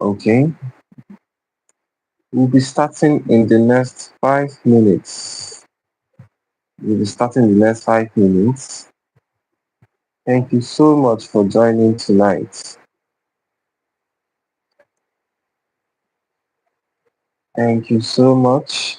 Okay, we'll be starting in the next 5 minutes. We'll be starting in the next 5 minutes. Thank you so much for joining tonight. Thank you so much.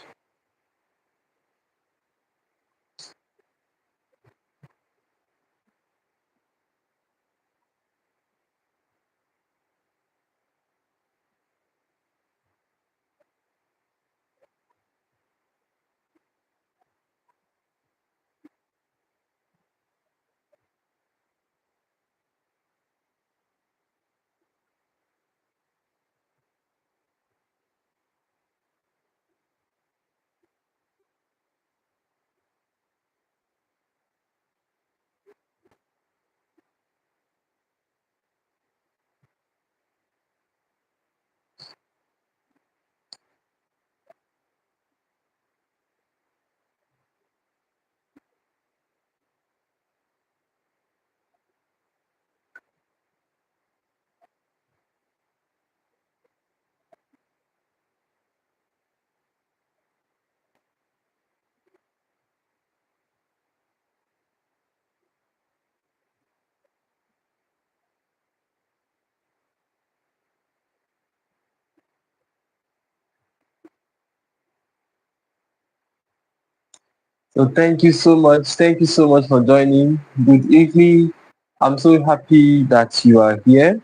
So thank you so much. Thank you so much for joining. Good evening. I'm so happy that you are here.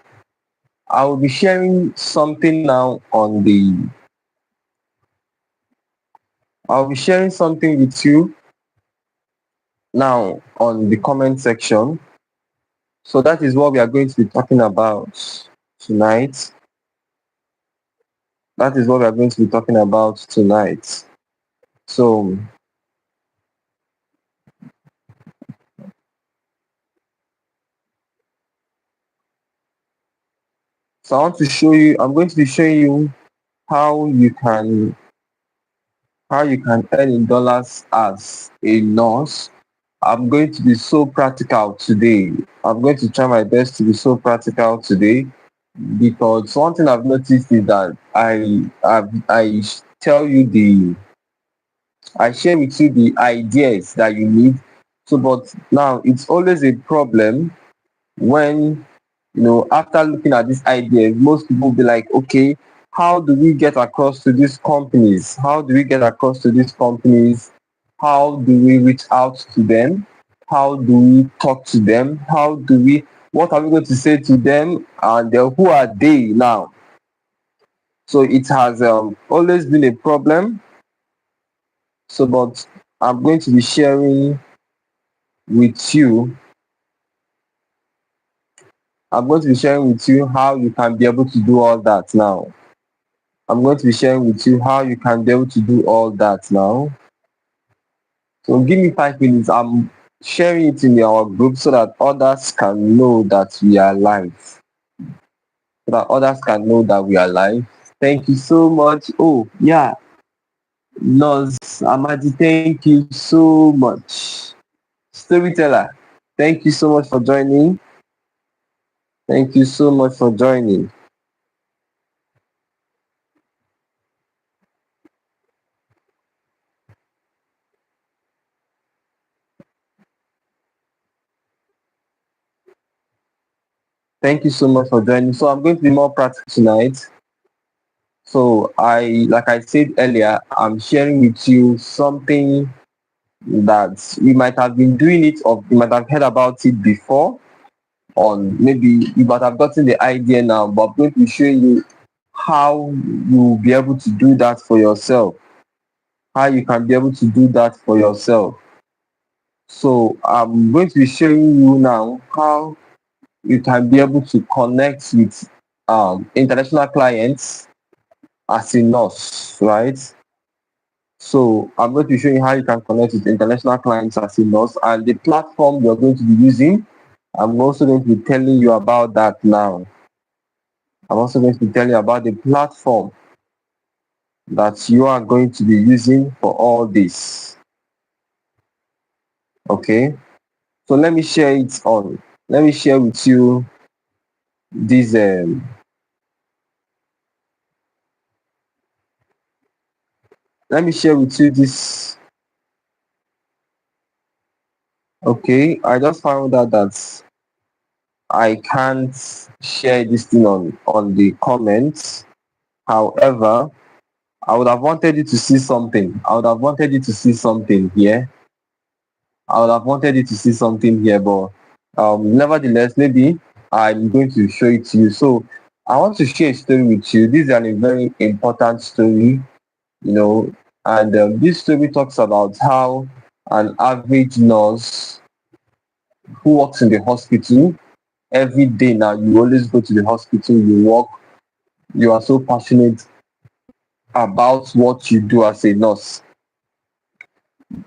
I will be sharing something now on the I'll be sharing something with you now on the comment section. So that is what we are going to be talking about tonight. That is what we are going to be talking about tonight. So I want to show you, I'm going to be showing you how you can earn in dollars as a nurse. I'm going to be so practical today. I'm going to try my best to be so practical today because one thing I've noticed is that tell you I share with you the ideas that you need. So but now it's always a problem when after looking at these ideas, most people will be like, okay, how do we get across to these companies? How do we get across to these companies? How do we reach out to them? How do we talk to them? What are we going to say to them? And who are they now? So it has always been a problem. So, but I'm going to be sharing with you I'm going to be sharing with you how you can be able to do all that now. I'm going to be sharing with you how you can be able to do all that now. So give me 5 minutes. I'm sharing it in our group so that others can know that we are live. So that others can know that we are live. Thank you so much. Oh, yeah. Nurse Amadi, thank you so much. Storyteller, thank you so much for joining. Thank you so much for joining. Thank you so much for joining. So I'm going to be more practical tonight. So like I said earlier, I'm sharing with you something that you might have been doing it or you might have heard about it before, or maybe you might have gotten the idea now, but I'm going to be showing you how you'll be able to do that for yourself, how you can be able to do that for yourself. So I'm going to be showing you now how you can be able to connect with international clients as a nurse, right? So I'm going to show you how you can connect with international clients as a nurse and the platform you're going to be using. I'm also going to be telling you about that now. I'm also going to be telling you about the platform that you are going to be using for all this. Okay. So let me share it on. Let me share with you this let me share with you this. Okay, I just found out that I can't share this thing on the comments. However, I would have wanted you to see something. I would have wanted you to see something here. I would have wanted you to see something here, but nevertheless, maybe I'm going to show it to you. So I want to share a story with you. This is a very important story, you know, and this story talks about how an average nurse who works in the hospital every day now, you always go to the hospital, you work, you are so passionate about what you do as a nurse.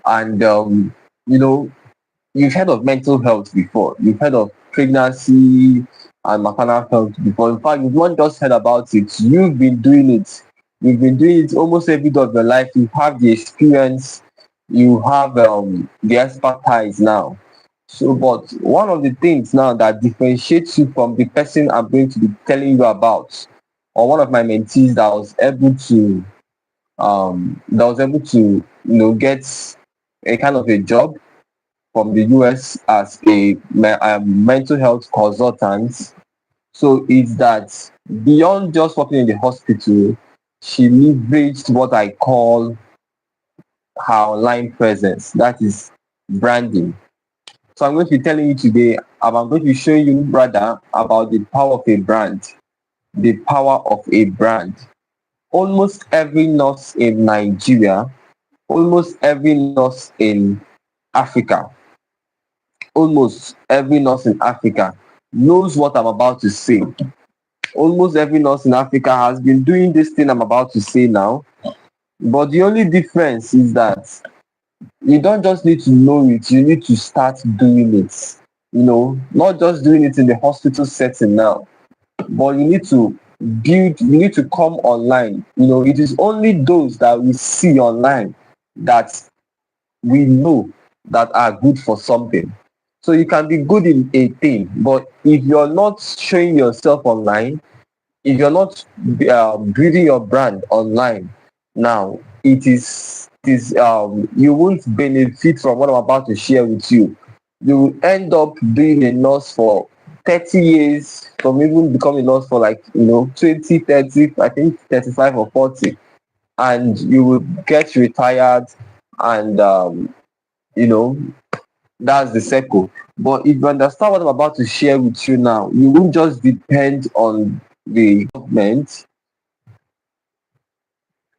And, you know, you've heard of mental health before. You've heard of pregnancy and maternal health before. In fact, you've not just heard about it. You've been doing it. You've been doing it almost every day of your life. You have the experience. You have the expertise now. So, but one of the things now that differentiates you from the person I'm going to be telling you about, or one of my mentees that was able to get a kind of a job from the US as a mental health consultant. So it's that beyond just working in the hospital, she leveraged what I call her online presence. That is branding. So I'm going to be telling you today, I'm going to be showing you rather about the power of a brand. The power of a brand. Almost every nurse in Nigeria, almost every nurse in Africa, almost every nurse in Africa knows what I'm about to say. Almost every nurse in Africa has been doing this thing I'm about to say now. But the only difference is that you don't just need to know it, you need to start doing it. Not just doing it in the hospital setting now, but you need to come online. It is only those that we see online that we know that are good for something. So you can be good in a thing, but if you're not showing yourself online, if you're not building your brand online, now you won't benefit from what I'm about to share with you. You will end up being a nurse for 30 years, from even becoming a nurse for 20, 30, I think 35 or 40, and you will get retired, and you know that's the circle. But if you understand what I'm about to share with you now, you won't just depend on the government.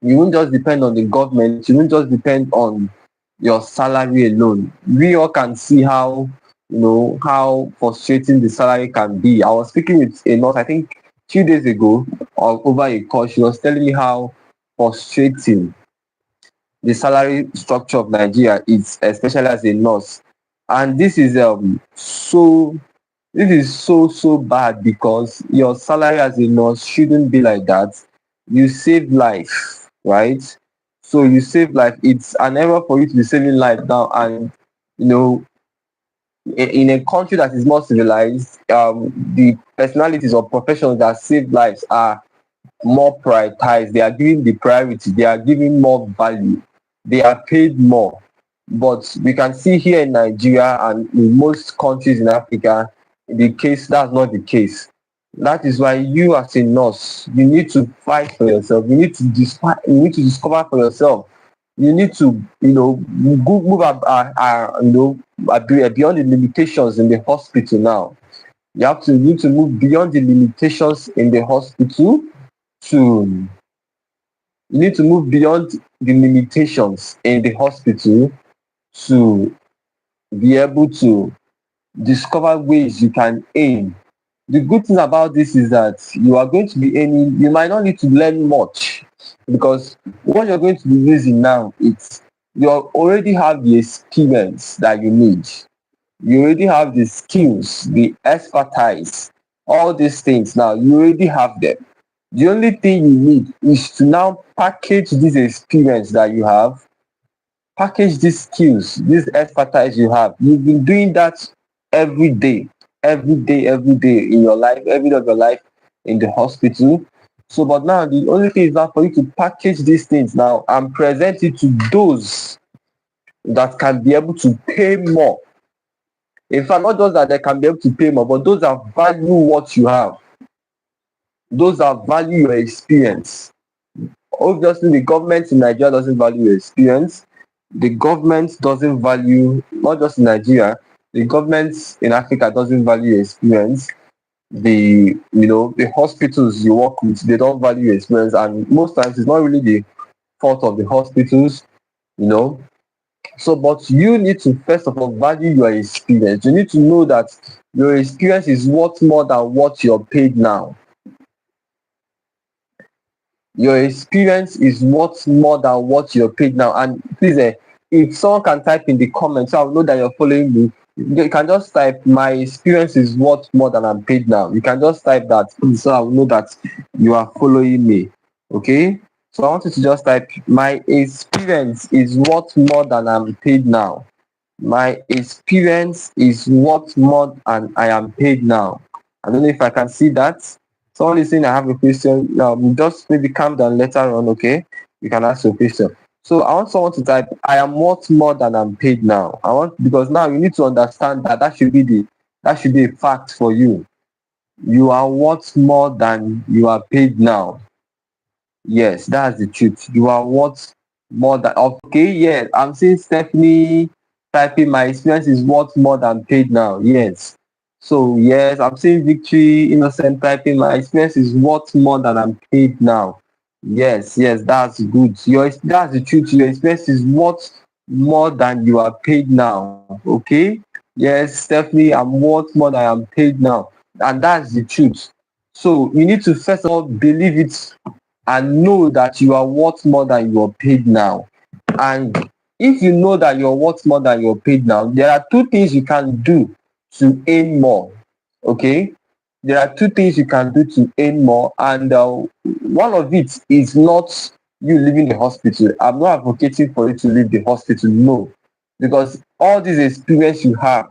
You won't just depend on the government. You won't just depend on your salary alone. We all can see how frustrating the salary can be. I was speaking with a nurse, I think 2 days ago, or over a call. She was telling me how frustrating the salary structure of Nigeria is, especially as a nurse. And this is so bad, because your salary as a nurse shouldn't be like that. You save life, right? So you save life. It's an error for you to be saving life now. And you know, in a country that is more civilized, the personalities or professions that save lives are more prioritized. They are given the priority. They are given more value. They are paid more. But we can see here in Nigeria and in most countries in Africa, that's not the case. That is why you, as a nurse, you need to fight for yourself. You need to discover for yourself. You need to, move beyond the limitations in the hospital now. You need to move beyond the limitations in the hospital to you need to move beyond the limitations in the hospital to be able to discover ways you can aim. The good thing about this is that you are going to be aiming, you might not need to learn much, because what you're going to be using now, you already have the experience that you need. You already have the skills, the expertise, all these things now, you already have them. The only thing you need is to now package this experience that you have, package these skills, this expertise you have. You've been doing that every day in your life, every day of your life in the hospital. So, but now the only thing is now for you to package these things now and present it to those that can be able to pay more. In fact, not just that they can be able to pay more, but those that value what you have, those that value your experience. Obviously, the government in Nigeria doesn't value your experience. The government doesn't value, not just in Nigeria, the government in Africa doesn't value your experience. The hospitals you work with, they don't value your experience, and most times it's not really the fault of the hospitals, you know. So, but you need to first of all value your experience. You need to know that your experience is worth more than what you're paid now. Your experience is worth more than what you're paid now. And please, if someone can type in the comments, so I'll know that you're following me. You can just type, my experience is worth more than I'm paid now. You can just type that, so I'll know that you are following me. Okay? So I want you to just type, my experience is worth more than I'm paid now. My experience is worth more than I am paid now. I don't know if I can see that. Someone is saying I have a question. Just maybe calm down later on, okay? You can ask your question. So I want someone to type, I am worth more than I'm paid now. Because now you need to understand that that should be a fact for you. You are worth more than you are paid now. Yes, that's the truth. You are worth more than, okay, yeah. I'm seeing Stephanie typing, my experience is worth more than paid now. Yes. So yes, I'm seeing Victory Innocent typing, my experience is worth more than I'm paid now. Yes, that's good. That's the truth. Your experience is worth more than you are paid now. Okay. Yes, Stephanie, I'm worth more than I'm paid now. And that's the truth. So you need to first of all believe it and know that you are worth more than you're paid now. And if you know that you're worth more than you're paid now, there are two things you can do to earn more. Okay? There are two things you can do to earn more, and one of it is not you leaving the hospital. I'm not advocating for you to leave the hospital, no, because all this experience you have,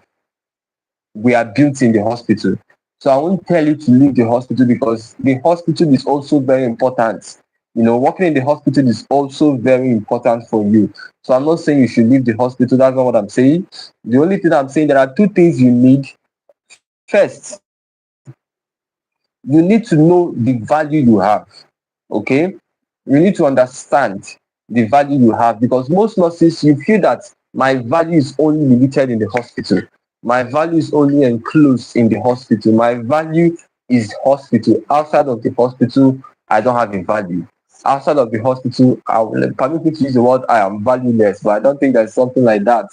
we are built in the hospital. So I won't tell you to leave the hospital, because the hospital is also very important. Working in the hospital is also very important for you. So I'm not saying you should leave the hospital. That's not what I'm saying. The only thing I'm saying, there are two things you need. First, you need to know the value you have. Okay? You need to understand the value you have, because most nurses, you feel that my value is only limited in the hospital. My value is only enclosed in the hospital. My value is hospital. Outside of the hospital, I don't have a value. Outside of the hospital, permit me to use the word, I am valueless, but I don't think there's something like that.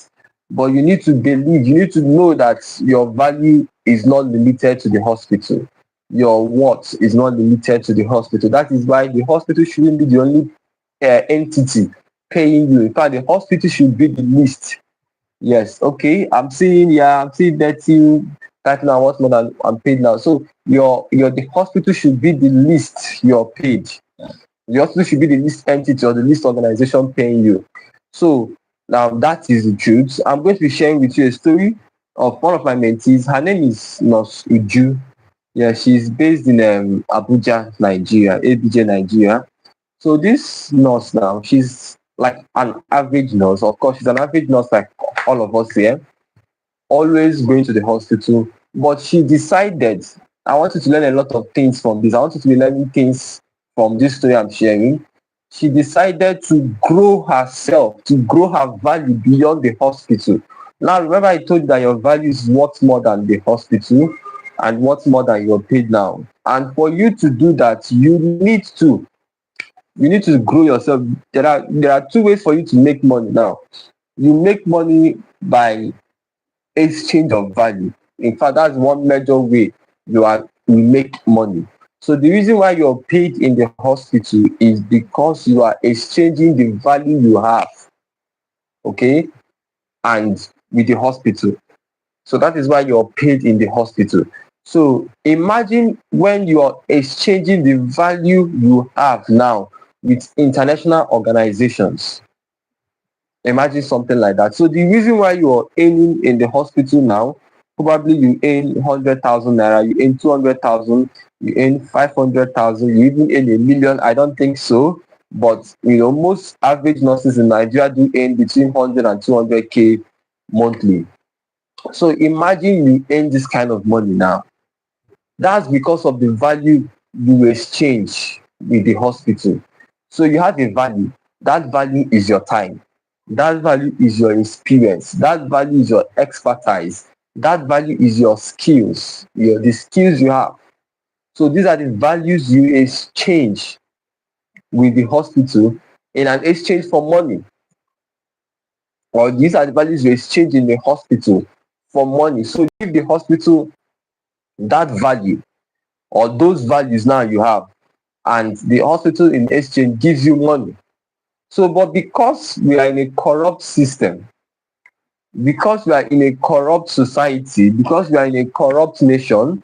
But you need to believe, you need to know that your value is not limited to the hospital. Your worth is not limited to the hospital. That is why the hospital shouldn't be the only entity paying you. In fact, the hospital should be the least. Yes, okay. I'm seeing that you right now what's more than I'm paid now. So the hospital should be the least you're paid. The hospital should be the least entity or the least organization paying you. So now that is the truth. I'm going to be sharing with you a story of one of my mentees. Her name is Nurse Uju. Yeah, she's based in Abuja, Nigeria, ABJ, Nigeria. So this nurse now, she's like an average nurse. Of course, she's an average nurse like all of us here, always going to the hospital. But she decided, I want you to learn a lot of things from this. I want you to be learning things from this story I'm sharing. She decided to grow herself, to grow her value beyond the hospital. Now, remember I told you that your value is worth more than the hospital and worth more than you're paid now. And for you to do that, you need to grow yourself. There are two ways for you to make money now. You make money by exchange of value. In fact, that's one major way you make money. So the reason why you're paid in the hospital is because you are exchanging the value you have, okay, and with the hospital. So that is why you're paid in the hospital. So imagine when you are exchanging the value you have now with international organizations. Imagine something like that. So the reason why you are earning in the hospital now Probably you earn 100,000 naira, you earn 200,000, you earn 500,000, you even earn a million. I don't think so. But most average nurses in Nigeria do earn between 100 and 200k monthly. So imagine you earn this kind of money now. That's because of the value you exchange with the hospital. So you have a value. That value is your time. That value is your experience. That value is your expertise. That value is your skills, the skills you have. So these are the values you exchange with the hospital in an exchange for money. Or these are the values you exchange in the hospital for money. So give the hospital that value or those values now you have, and the hospital in exchange gives you money. So, but because we are in a corrupt system, because we are in a corrupt society, because we are in a corrupt nation,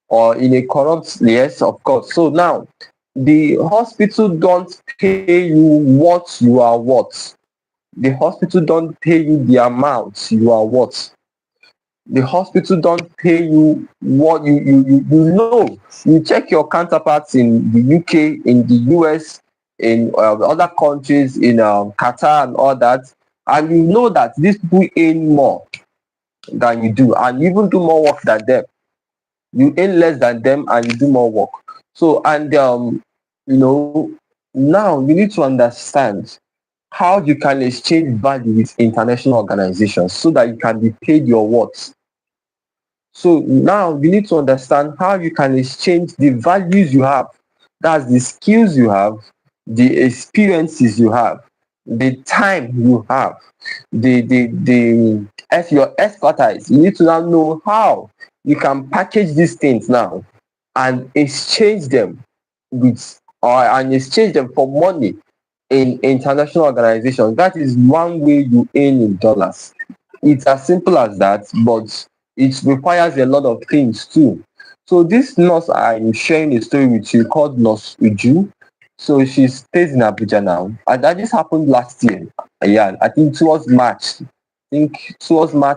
or in a corrupt, yes, of course. So now, the hospital don't pay you what you are worth. The hospital don't pay you the amount you are worth. The hospital don't pay you what you know. You check your counterparts in the UK, in the US, in other countries, in Qatar and all that, and you know that these people earn more than you do, and you even do more work than them. You earn less than them and you do more work. So, and you know now you need to understand how you can exchange value with international organizations so that you can be paid your worth. So now you need to understand how you can exchange the values you have. That's the skills you have, the experiences you have, the time you have, your expertise. You need to now know how you can package these things now and exchange them and exchange them for money in international organizations. That is one way you earn in dollars. It's as simple as that, but it requires a lot of things too. So this nurse I'm sharing a story with you called Nurse Uju. So she stays in Abuja now. And that just happened last year. Yeah, I think towards March.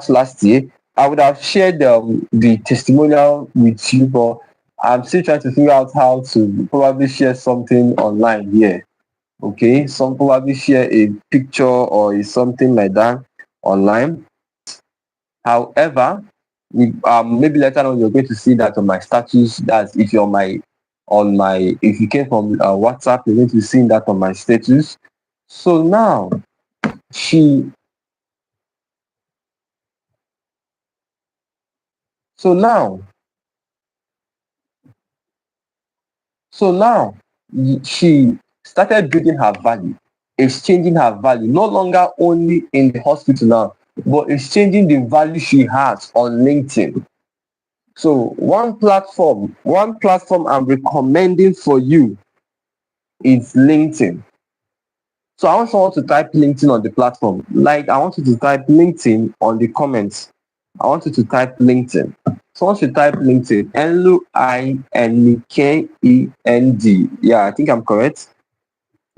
Last year. I would have shared the testimonial with you, but I'm still trying to figure out how to probably share something online here. Okay, some probably share a picture or something like that online. However, maybe later on you're going to see that on my status. That's if you're if you came from WhatsApp, you're going to see that on my status. So now she so now so now she started building her value, exchanging her value, no longer only in the hospital now, but exchanging the value she has on LinkedIn. So one platform I'm recommending for you is LinkedIn. So I want someone to type LinkedIn on the platform. Like I want you to type LinkedIn on the comments. I want you to type LinkedIn. Someone should type LinkedIn. LUINKEND. Yeah, I think I'm correct.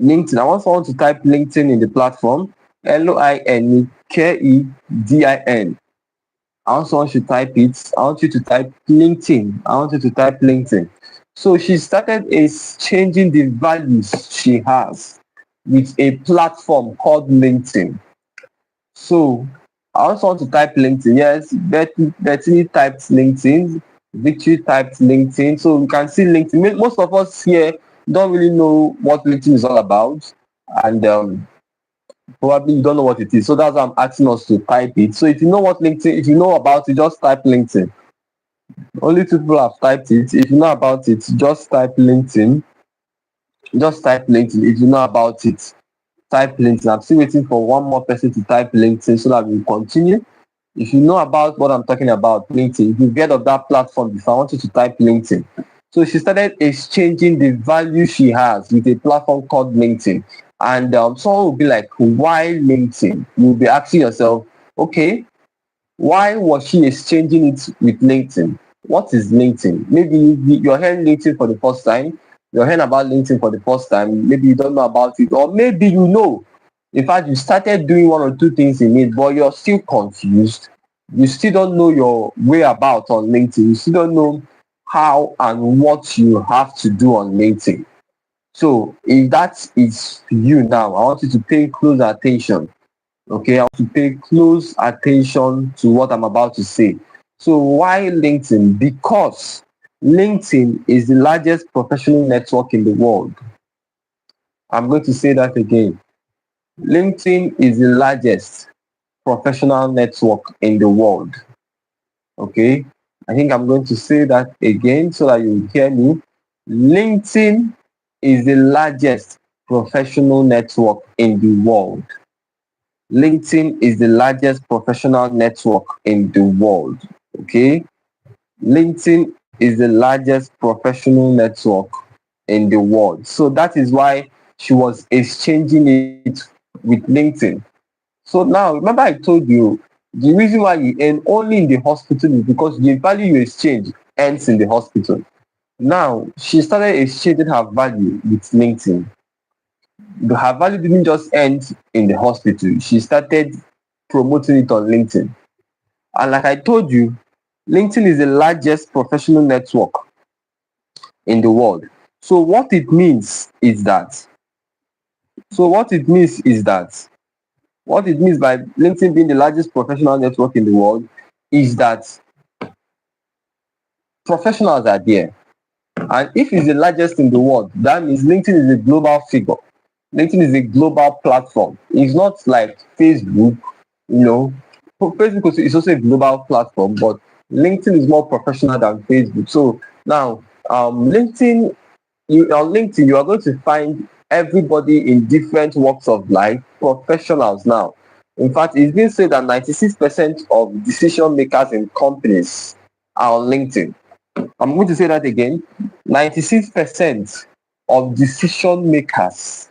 LinkedIn. I want someone to type LinkedIn in the platform. LUINKEDIN. I want someone to type it. I want you to type LinkedIn. I want you to type LinkedIn. So she started exchanging the values she has with a platform called LinkedIn. So I also want to type LinkedIn. Yes, Betty typed LinkedIn. Victory typed LinkedIn. So you can see LinkedIn. Most of us here don't really know what LinkedIn is all about. And probably you don't know what it is. So that's why I'm asking us to type it. So if you know what LinkedIn, if you know about it, just type LinkedIn. Only two people have typed it. If you know about it, just type LinkedIn. Just type LinkedIn if you know about it. Type LinkedIn. I'm still waiting for one more person to type LinkedIn so that we continue. If you know about what I'm talking about, LinkedIn, if you get of that platform before, I want you to type LinkedIn. So she started exchanging the value she has with a platform called LinkedIn. And someone will be like, why LinkedIn? You'll be asking yourself, okay, why was she exchanging it with LinkedIn? What is LinkedIn? Maybe you're hearing LinkedIn for the first time. You're hearing about LinkedIn for the first time. Maybe you don't know about it, or maybe you know. In fact, you started doing one or two things in it, but you're still confused. You still don't know your way about on LinkedIn. You still don't know how and what you have to do on LinkedIn. So if that is you now, I want you to pay close attention. Okay, I want to pay close attention to what I'm about to say. So why LinkedIn? Because LinkedIn is the largest professional network in the world. I'm going to say that again. LinkedIn is the largest professional network in the world. Okay, I think I'm going to say that again so that you hear me. LinkedIn is the largest professional network in the world. LinkedIn is the largest professional network in the world. Okay, LinkedIn is the largest professional network in the world. So that is why she was exchanging it with LinkedIn. So now, remember I told you the reason why you earn only in the hospital is because the value you exchange ends in the hospital. Now, she started exchanging her value with LinkedIn. Her value didn't just end in the hospital. She started promoting it on LinkedIn. And like I told you, LinkedIn is the largest professional network in the world. So what it means is that, so what it means is that, what it means by LinkedIn being the largest professional network in the world is that professionals are there. And if it's the largest in the world, that means LinkedIn is a global figure. LinkedIn is a global platform. It's not like Facebook, you know. Facebook is also a global platform, but LinkedIn is more professional than Facebook. So now, LinkedIn, on LinkedIn, you are going to find everybody in different walks of life, professionals now. In fact, it's been said that 96% of decision makers in companies are on LinkedIn. I'm going to say that again. 96% of decision makers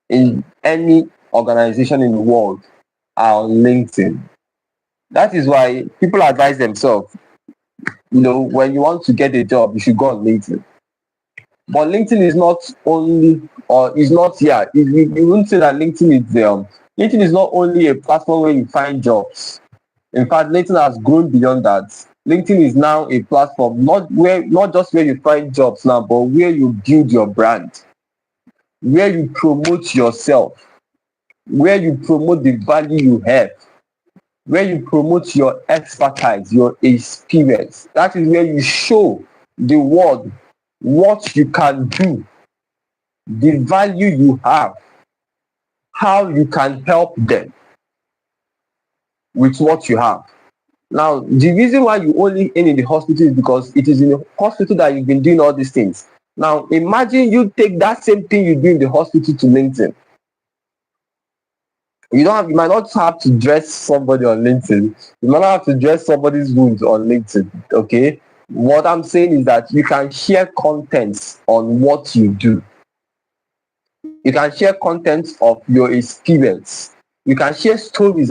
in any organization in the world are on LinkedIn. That is why people advise themselves, when you want to get a job, you should go on LinkedIn. But LinkedIn is not only, or is not here. You wouldn't say that LinkedIn is LinkedIn is not only a platform where you find jobs. In fact, LinkedIn has grown beyond that. LinkedIn is now a platform not just where you find jobs now, but where you build your brand, where you promote yourself, where you promote the value you have, where you promote your expertise, your experience. That is where you show the world what you can do, the value you have, how you can help them with what you have. Now, the reason why you only earn in the hospital is because it is in the hospital that you've been doing all these things. Now, imagine you take that same thing you do in the hospital to LinkedIn. You might not have to dress somebody on LinkedIn. You might not have to dress somebody's wounds on LinkedIn. Okay. What I'm saying is that you can share contents on what you do. You can share contents of your experience. You can share stories,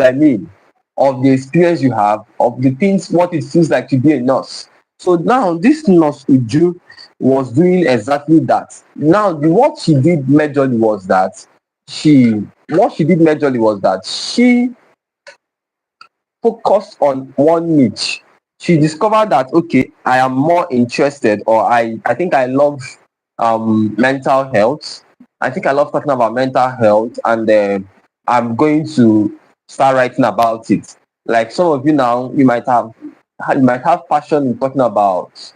of the experience you have, of the things, what it feels like to be a nurse. So now this nurse Uju was doing exactly that. Now what she did majorly was that she focused on one niche. She discovered that, okay, I am more interested, or I think I love mental health. I think I love talking about mental health, and I'm going to start writing about it. Like some of you now, you might have passion in talking about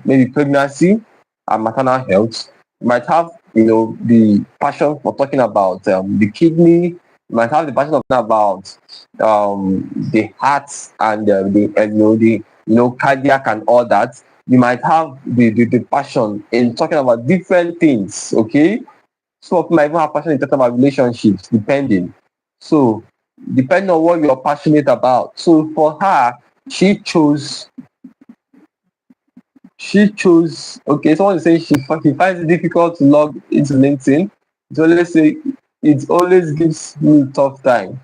maybe pregnancy and maternal health. You might have the passion for talking about the kidney. You might have the passion of talking about the heart and the cardiac and all that. You might have the passion in talking about different things. Okay, some of you might even have passion in talking about relationships, depending. So depending on what you're passionate about. So for her, she chose okay, someone is saying she finds it difficult to log into LinkedIn. It always gives me tough time.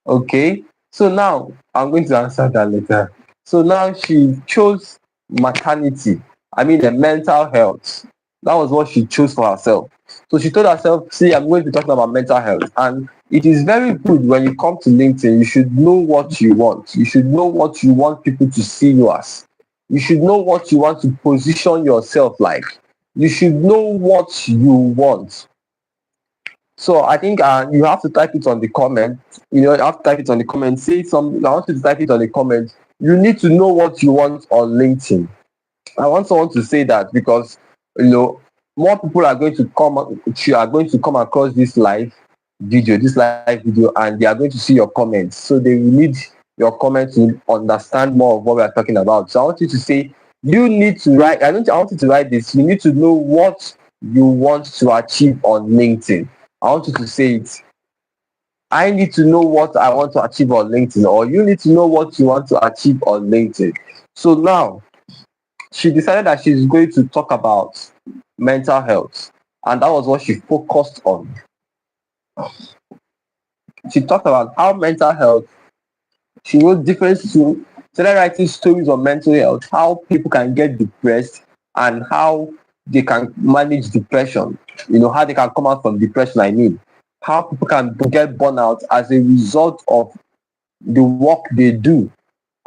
Okay, so now I'm going to answer that later. So now she chose maternity, the mental health. That was what she chose for herself. So she told herself, see, I'm going to be talking about mental health. And it is very good when you come to LinkedIn, you should know what you want. You should know what you want people to see you as. You should know what you want to position yourself like. You should know what you want. So I think you have to type it on the comment. You have to type it on the comment. Say some. I want you to type it on the comment. You need to know what you want on LinkedIn. I want someone to say that because more people are going to come across this live video, and they are going to see your comments. So they will need your comments to understand more of what we are talking about. So I want you to say you need to write. I want you to write this. You need to know what you want to achieve on LinkedIn. I want you to say it. I need to know what I want to achieve on LinkedIn, or you need to know what you want to achieve on LinkedIn. So now she decided that she's going to talk about mental health, and that was what she focused on. She talked about how mental health, she wrote started writing stories on mental health, how people can get depressed and how they can manage depression, how they can come out from depression, how people can get burnout as a result of the work they do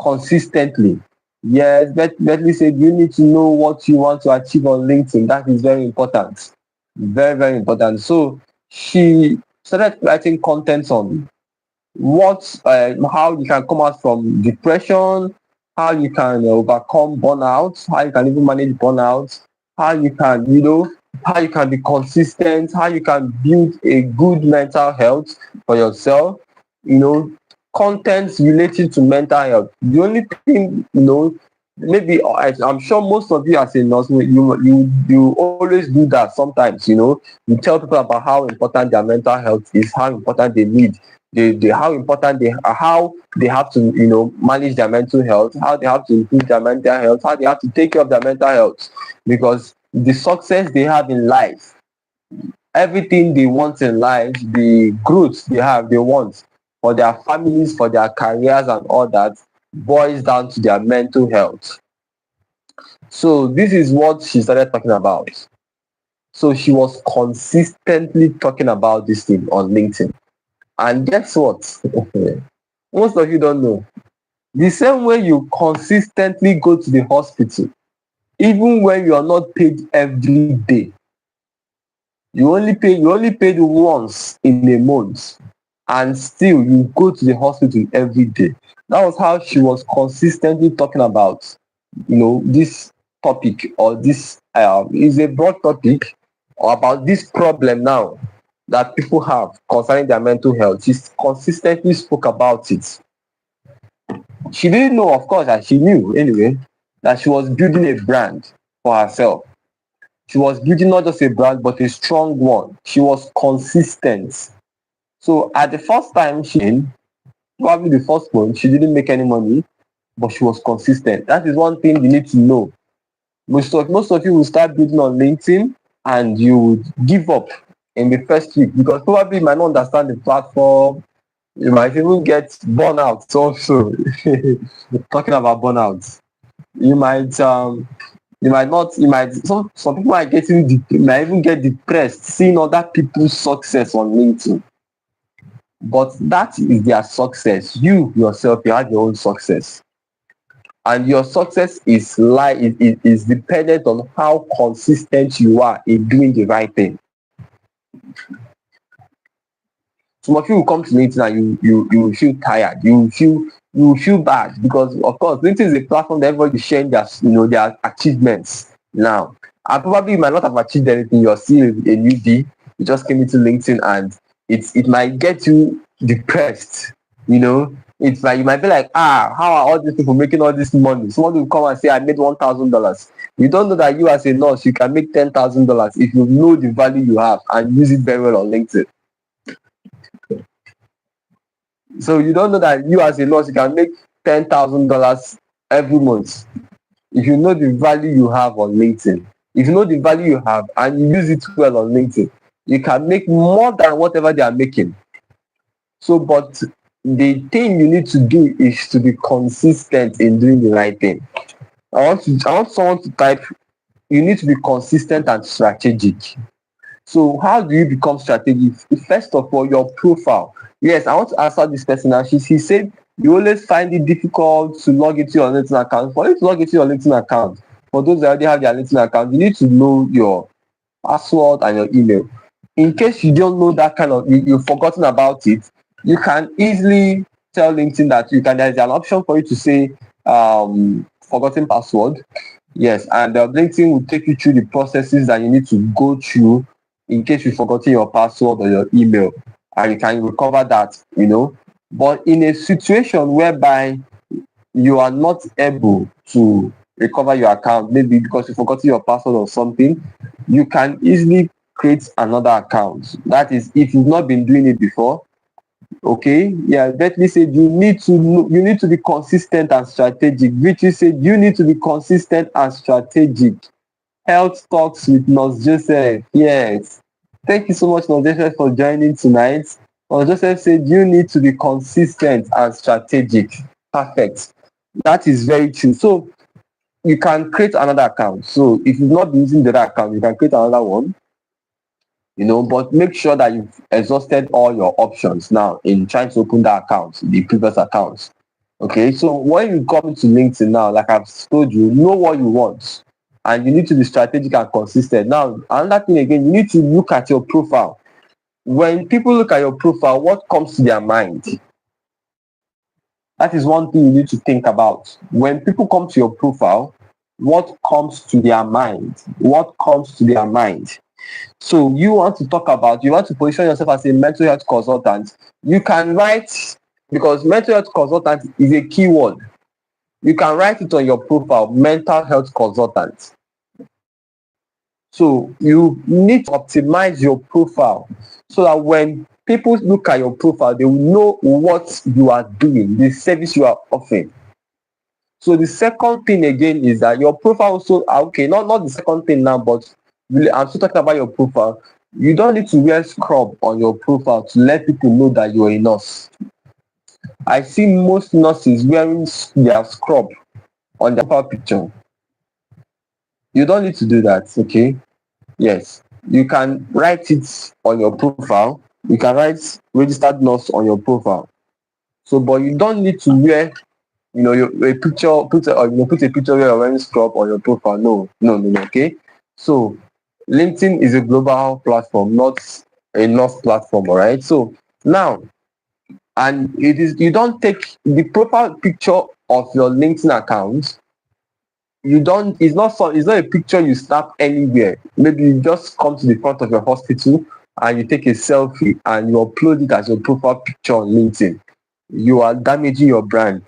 consistently. Yes, Bentley said you need to know what you want to achieve on LinkedIn. That is very important. Very, very important. So she started writing content on how you can come out from depression, how you can overcome burnout, how you can even manage burnout, how you can, how you can be consistent, how you can build a good mental health for yourself, contents related to mental health. The only thing, maybe I'm sure most of you as a nurse, you always do that sometimes. You tell people about how important their mental health is, how important they need, how important how they have to manage their mental health, how they have to improve their mental health, how they have to take care of their mental health, because the success they have in life, everything they want in life, the growth they want for their families, for their careers and all that, boils down to their mental health. So this is what she started talking about. So she was consistently talking about this thing on LinkedIn. And guess what? Most of you don't know. The same way you consistently go to the hospital, even when you are not paid every day, you only paid once in a month, and still you go to the hospital every day. That was how she was consistently talking about this topic, or this is a broad topic about this problem now that people have concerning their mental health. She consistently spoke about it. She didn't know, of course, and she knew anyway, that she was building a brand for herself. She was building not just a brand, but a strong one. She was consistent. So at the first time probably the first month, she didn't make any money, but she was consistent. That is one thing you need to know. Most of you will start building on LinkedIn and you would give up in the first week, because probably you might not understand the platform. You might even get burnout also. Talking about burnout, you might some people might even get depressed seeing other people's success on LinkedIn. But that is their success. You yourself, you have your own success. And your success is dependent on how consistent you are in doing the right thing. Some of you will come to LinkedIn and you will feel tired. You will feel bad, because of course LinkedIn is a platform that everybody is sharing their achievements now. And probably you might not have achieved anything. You're still a newbie. You just came into LinkedIn, and it might get you depressed. It's like you might be like, how are all these people making all this money? Someone will come and say, I made $1,000. You don't know that you as a nurse, you can make $10,000 if you know the value you have and use it very well on LinkedIn. So you don't know that you as a nurse, you can make $10,000 every month if you know the value you have on LinkedIn. If you know the value you have and you use it well on LinkedIn, you can make more than whatever they are making. So, but the thing you need to do is to be consistent in doing the right thing. I want someone to type you need to be consistent and strategic. So how do you become strategic? First of all, your profile. Yes, I want to answer this person now. He said you always find it difficult to log into your LinkedIn account. For you to log into your LinkedIn account, for those that already have their LinkedIn account, you need to know your password and your email. In case you don't know that kind of, you've forgotten about it, you can easily tell LinkedIn that there's an option for you to say forgotten password. Yes, and LinkedIn will take you through the processes that you need to go through in case you've forgotten your password or your email, and you can recover that. But in a situation whereby you are not able to recover your account, maybe because you forgot your password or something, you can easily create another account. That is, if you've not been doing it before. Okay, yeah, Bentley said you need to be consistent and strategic. Vichy said you need to be consistent and strategic. Health Talks with Nurse Joseph. Yes. Thank you so much, Nurse Joseph, for joining tonight. Nurse Joseph said you need to be consistent and strategic. Perfect. That is very true. So you can create another account. So if you've not been using the other account, you can create another one. But make sure that you've exhausted all your options now in trying to open that account, the previous accounts. Okay, so when you come into LinkedIn now, like I've told you, know what you want, and you need to be strategic and consistent. Now, another thing again, you need to look at your profile. When people look at your profile, what comes to their mind? That is one thing you need to think about. When people come to your profile, what comes to their mind? What comes to their mind? So you want to position yourself as a mental health consultant. You can write, because mental health consultant is a keyword. You can write it on your profile, mental health consultant. So you need to optimize your profile so that when people look at your profile, they will know what you are doing, the service you are offering. So the second thing again is that your profile also, okay, not the second thing now, but really, I'm still talking about your profile. You don't need to wear scrub on your profile to let people know that you're a nurse. I see most nurses wearing their scrub on their profile picture. You don't need to do that, okay? Yes, you can write it on your profile. You can write registered nurse on your profile. So, but you don't need to wear, a picture, put a picture where you're wearing scrub on your profile. No, okay? So, LinkedIn is a global platform, not a nurse platform, all right? So, now, and you don't take the profile picture of your LinkedIn account. It's not a picture you snap anywhere. Maybe you just come to the front of your hospital and you take a selfie and you upload it as your profile picture on LinkedIn. You are damaging your brand.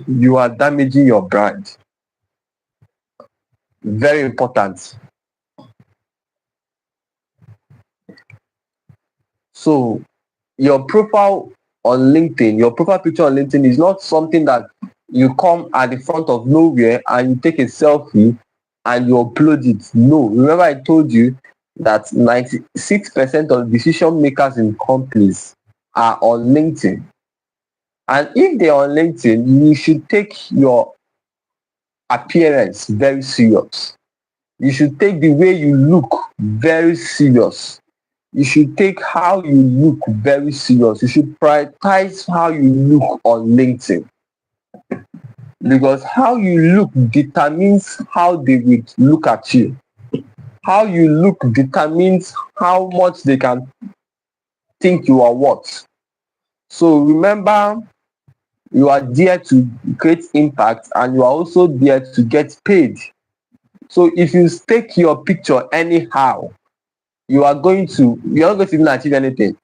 You are damaging your brand. Very important. So your profile on LinkedIn, your profile picture on LinkedIn is not something that you come at the front of nowhere and you take a selfie and you upload it. No, remember I told you that 96% of decision makers in companies are on LinkedIn. And if they're on LinkedIn, you should take your appearance very serious. You should take the way you look very serious. You should take how you look very serious. You should prioritize how you look on LinkedIn. Because how you look determines how they will look at you. How you look determines how much they can think you are worth. So remember, you are there to create impact and you are also there to get paid. So if you take your picture anyhow, you're not going to even achieve anything.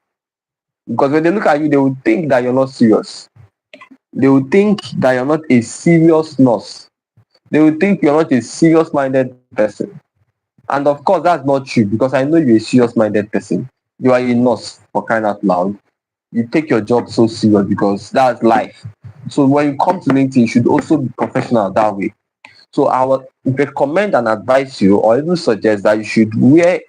Because when they look at you, they will think that you're not serious. They will think that you're not a serious nurse. They will think you're not a serious-minded person. And of course, that's not true, because I know you're a serious-minded person. You are a nurse, for crying out loud. You take your job so serious because that's life. So when you come to LinkedIn, you should also be professional that way. So I would recommend and advise you, or even suggest that you should wear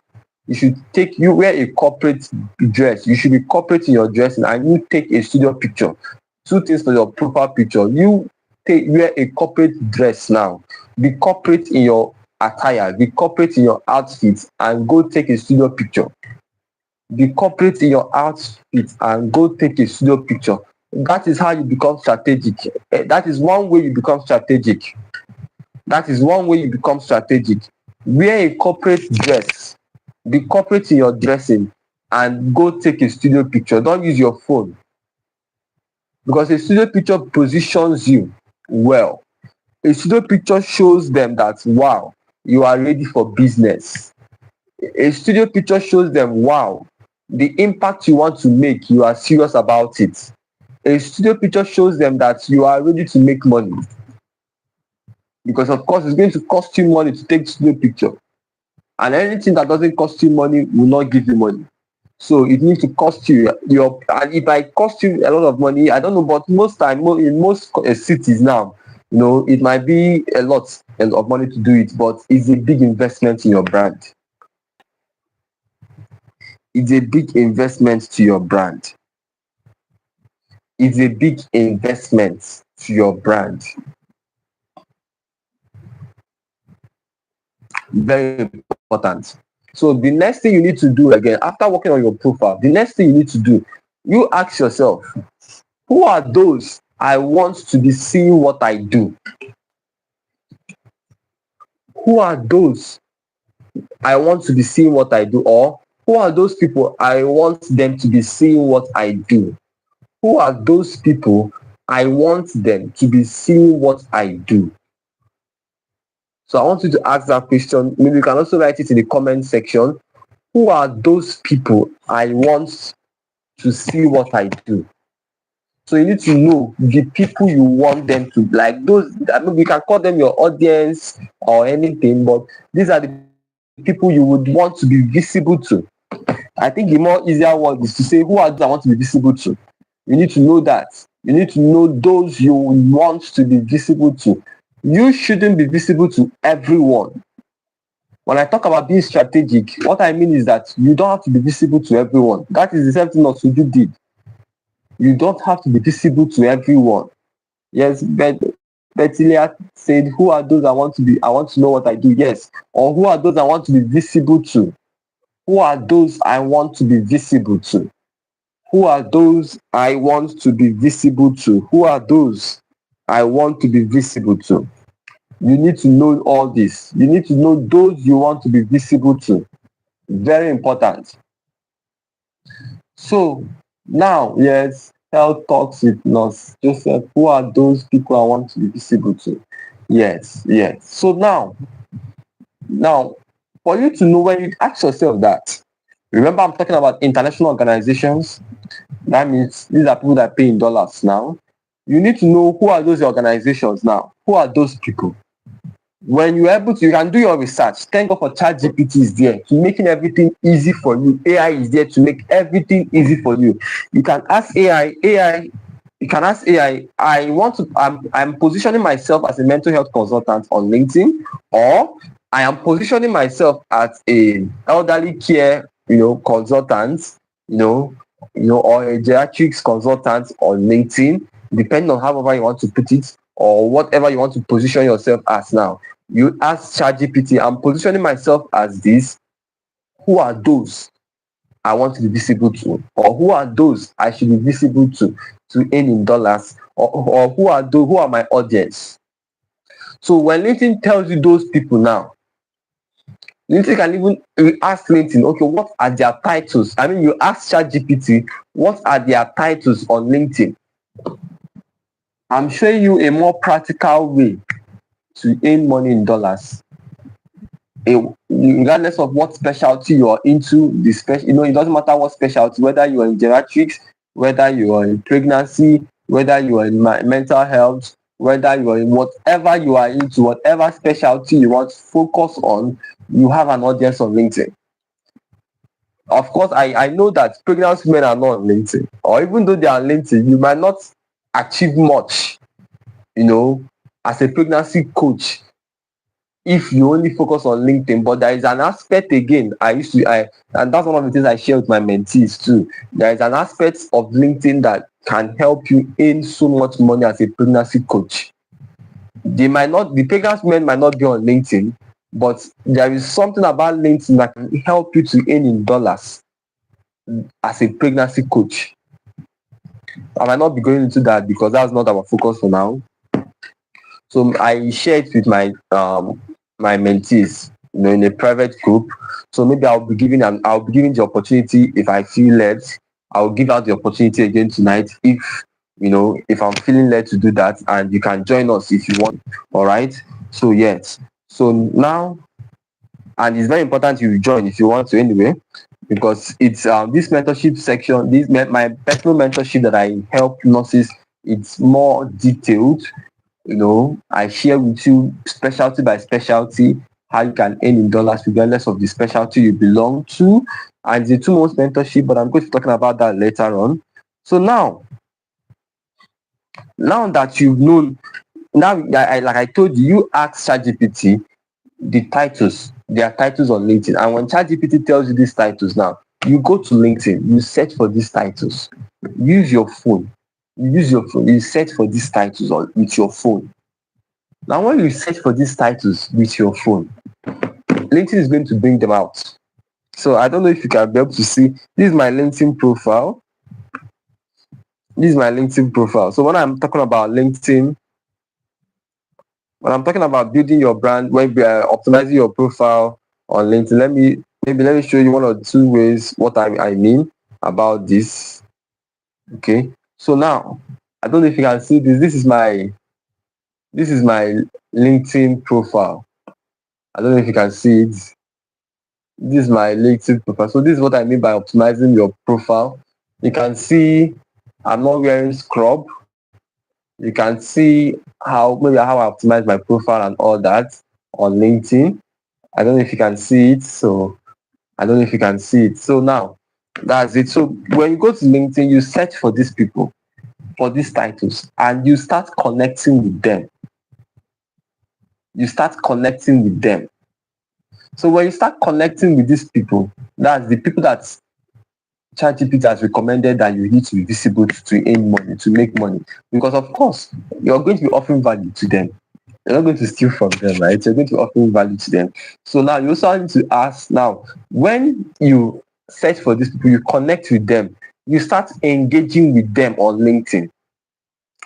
a corporate dress. You should be corporate in your dressing, and you take a studio picture. Two things for your profile picture. Wear a corporate dress now. Be corporate in your attire, be corporate in your outfit, and go take a studio picture. Be corporate in your outfit and go take a studio picture. That is how you become strategic. That is one way you become strategic. That is one way you become strategic. Wear a corporate dress. Be corporate in your dressing and go take a studio picture. Don't use your phone, because a studio picture positions you well. A studio picture shows them that, wow, you are ready for business. A studio picture shows them, wow, the impact you want to make, you are serious about it. A studio picture shows them that you are ready to make money, because of course it's going to cost you money to take studio picture, and anything that doesn't cost you money will not give you money. So it needs to cost you your, and it might cost you a lot of money. I don't know, but most time in most cities now, it might be a lot of money to do it, but it's a big investment in your brand. It's a big investment to your brand. It's a big investment to your brand. Very important. So the next thing you need to do, again, after working on your profile, the next thing you need to do, you ask yourself, who are those I want to be seeing what I do? Who are those I want to be seeing what I do? Or who are those people I want them to be seeing what I do? Who are those people I want them to be seeing what I do? So I want you to ask that question. Maybe you can also write it in the comment section. Who are those people I want to see what I do? So you need to know the people you want them to, like those, I mean, you can call them your audience or anything, but these are the people you would want to be visible to. I think the more easier word is to say, who are those I want to be visible to? You need to know that. You need to know those you want to be visible to. You shouldn't be visible to everyone. When I talk about being strategic, what I mean is that you don't have to be visible to everyone. That is the same thing Osuju did. You don't have to be visible to everyone. Yes, but Betilia said, who are those I want to know what I do? Yes. Or who are those I want to be visible to? Who are those I want to be visible to? Who are those I want to be visible to? Who are those I want to be visible to? You need to know all this. You need to know those you want to be visible to. Very important. So now, yes, health talks with Nurse Joseph. Who are those people I want to be visible to? Yes. So now, for you to know, when you ask yourself that, remember I'm talking about international organizations. That means these are people that pay in dollars now. You need to know who are those organizations now. Who are those people? When you're able to, you can do your research. Thank God for ChatGPT is there to making everything easy for you. AI is there to make everything easy for you. You can ask AI. You can ask AI, I'm positioning myself as a mental health consultant on LinkedIn, or I am positioning myself as a elderly care, consultant, or a geriatrics consultant on LinkedIn, depending on however you want to put it, or whatever you want to position yourself as now. You ask ChatGPT, I'm positioning myself as this. Who are those I want to be visible to? Or who are those I should be visible to earn in dollars? Or who are my audience? So when LinkedIn tells you those people now, LinkedIn can even ask LinkedIn, okay, what are their titles? I mean, you ask ChatGPT, what are their titles on LinkedIn? I'm showing you a more practical way to earn money in dollars. Regardless of what specialty you are into, it doesn't matter what specialty, whether you are in geriatrics, whether you are in pregnancy, whether you are in mental health, whether you are in whatever you are into, whatever specialty you want to focus on, you have an audience on LinkedIn. Of course, I know that pregnant women are not on LinkedIn, or even though they are on LinkedIn, you might not achieve much, as a pregnancy coach, if you only focus on LinkedIn. But there is an aspect, again, and that's one of the things I share with my mentees too. There is an aspect of LinkedIn that can help you earn so much money as a pregnancy coach. The pregnant women might not be on LinkedIn, But there is something about LinkedIn that can help you to earn in dollars as a pregnancy coach. I might not be going into that because that's not our focus for now. So I share it with my mentees, in a private group. So maybe I'll be giving the opportunity if I feel led. I'll give out the opportunity again tonight if I'm feeling led to do that, and you can join us if you want. All right. So yes. So now, and it's very important you join if you want to anyway, because it's this mentorship section, my personal mentorship that I help nurses. It's more detailed. I share with you specialty by specialty how you can earn in dollars regardless of the specialty you belong to, and the 2 months mentorship. But I'm going to be talking about that later on. So now that you've known, now like I told you, you ask ChatGPT the titles, their titles on LinkedIn. And when ChatGPT tells you these titles, now you go to LinkedIn, you search for these titles. Use your phone. You search for these titles with your phone. Now, when you search for these titles with your phone, LinkedIn is going to bring them out. So I don't know if you can be able to see. This is my LinkedIn profile. So when I'm talking about LinkedIn, when I'm talking about building your brand, when optimizing your profile on LinkedIn, let me show you 1 or 2 ways what I mean about this. Okay. So now, I don't know if you can see this. This is my LinkedIn profile. I don't know if you can see it. This is my LinkedIn profile. So this is what I mean by optimizing your profile. You can see I'm not wearing scrub. You can see how I optimize my profile and all that on LinkedIn. I don't know if you can see it. So now that's it. So when you go to LinkedIn, you search for these people, for these titles, and you start connecting with them. So when you start connecting with these people, that's the people that ChatGPT has recommended that you need to be visible to earn money, to make money. Because of course, you're going to be offering value to them. You're not going to steal from them, right? You're going to be offering value to them. So now you also need to ask, now, when you search for these people, you connect with them, you start engaging with them on LinkedIn.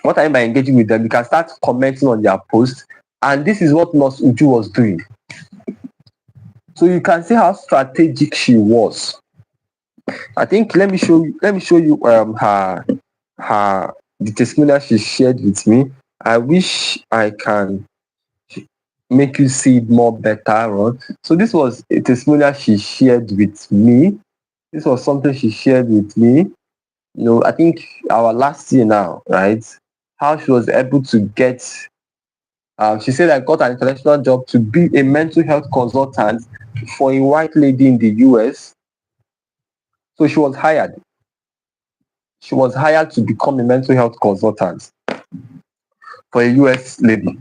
What I mean by engaging with them, you can start commenting on their posts. And this is what Nurse Uju was doing. So you can see how strategic she was. I think let me show you the testimonial she shared with me. I wish I can make you see it more better on. So this was a testimonial she shared with me. This was something she shared with me. I think our last year now, right? How she was able to get. She said I got an international job to be a mental health consultant for a white lady in the US. So she was hired. She was hired to become a mental health consultant for a US lady.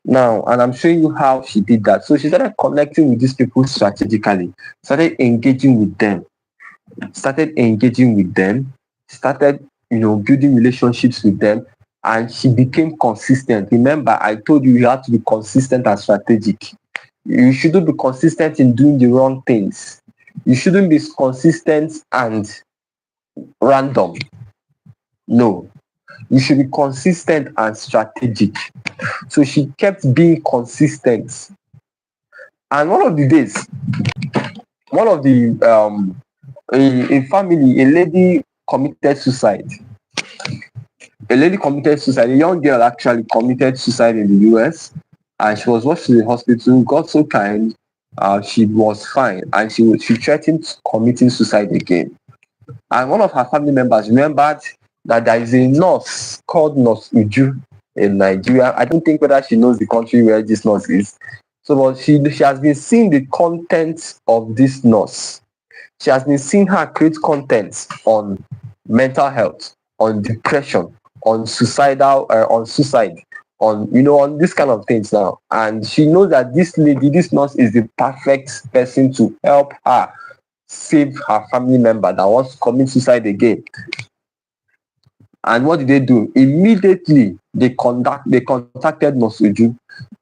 Now, and I'm showing you how she did that. So she started connecting with these people strategically, started engaging with them, started building relationships with them, and she became consistent. Remember, I told you have to be consistent and strategic. You shouldn't be consistent in doing the wrong things. You shouldn't be consistent and random. No, you should be consistent and strategic. So she kept being consistent. And one of the days, a family, a lady committed suicide. A young girl actually committed suicide in the US, and she was rushed to the hospital, got so kind, she was fine, and she threatened committing suicide again. And one of her family members remembered that there is a nurse called Nurse Uju in Nigeria. I don't think whether she knows the country where this nurse is. So, but she has been seeing the content of this nurse. She has been seeing her create content on mental health, on depression, on suicide, on this kind of things now. And she knows that this nurse is the perfect person to help her save her family member that wants to commit suicide again. And what did they do? Immediately, they contacted Nurse Uju.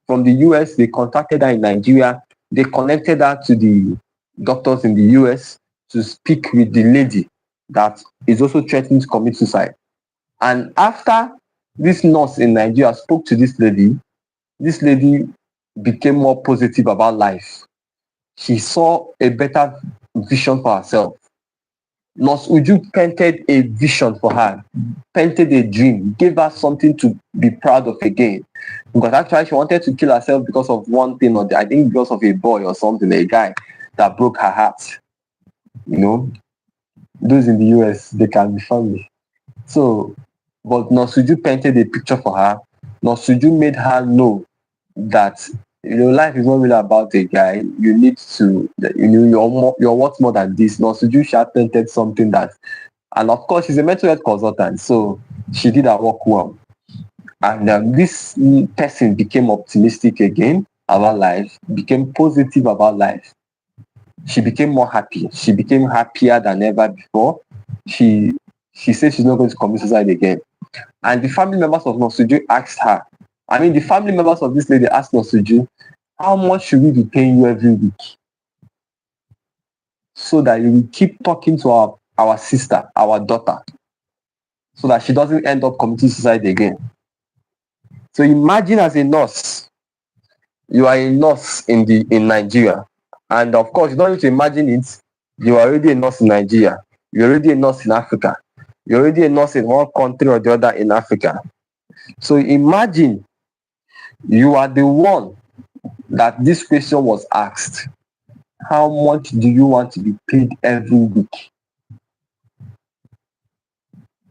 From the US, they contacted her in Nigeria. They connected her to the doctors in the US to speak with the lady that is also threatening to commit suicide. And after this nurse in Nigeria spoke to this lady became more positive about life. She saw a better vision for herself. Nurse Uju painted a vision for her, painted a dream, gave her something to be proud of again. Because actually she wanted to kill herself because of one thing or I think because of a boy or something, a guy that broke her heart. You know, those in the US, they can be funny. So, but Nurse Uju painted a picture for her. Nurse Uju made her know that life is not really about a guy. You need to, you're worth more than this. Nurse Uju painted something that, and of course, she's a mental health consultant, so she did her work well. And this person became optimistic again about life, became positive about life. She became more happy. She became happier than ever before. She said she's not going to commit suicide again. And the family members of Nurse Uju asked her, the family members of this lady asked Nurse Uju, how much should we be paying you every week so that you will keep talking to our sister, our daughter, so that she doesn't end up committing suicide again? So imagine as a nurse, you are a nurse in Nigeria. And of course, you don't need to imagine it. You are already a nurse in Nigeria. You're already a nurse in Africa. You're already a nurse in one country or the other in Africa. So imagine you are the one that this question was asked. How much do you want to be paid every week?